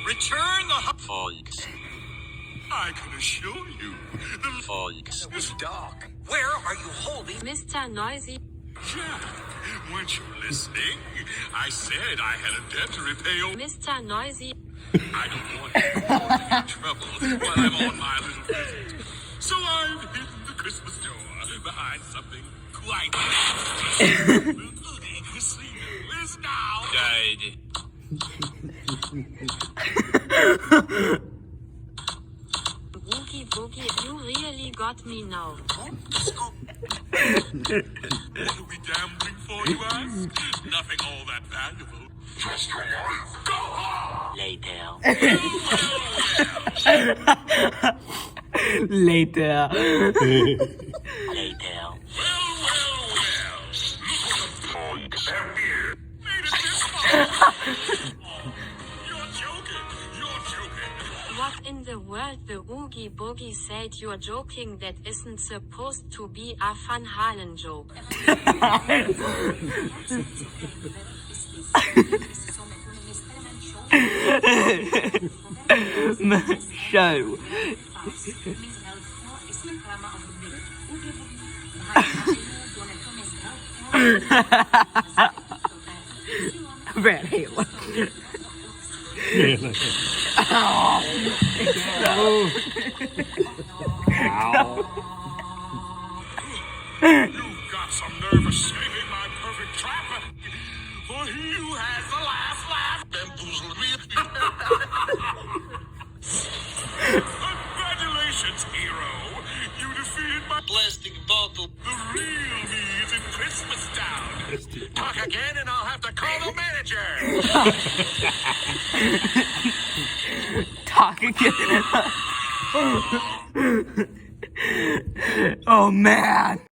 Return the folks. I can assure you, the folks is dark. Where are you holding Mr. Noisy? Jack? Weren't you listening? I said I had a debt to repay. Mr. Noisy. I don't want you all to get in trouble while I'm on my little visit. So I've hidden the Christmas door behind something quite The casino is now dead. Boogie Boogie, you really got me now. What are we gambling for, you ask? Nothing all that valuable. Just your life. Go home! Later. Later. Later. Well. Look what the folks have here. Made it this far. You're joking. What in the world? The Oogie Boogie said you're joking. That isn't supposed to be a Van Halen joke. Show. Van Halen. You've got some nerve escaping my perfect trap. For he who has the last laugh bamboozled me. Congratulations, hero. You defeated my plastic bottle. The real me is in Christmas Town. Talk again and I'll have to call the manager. Talk again. Oh man.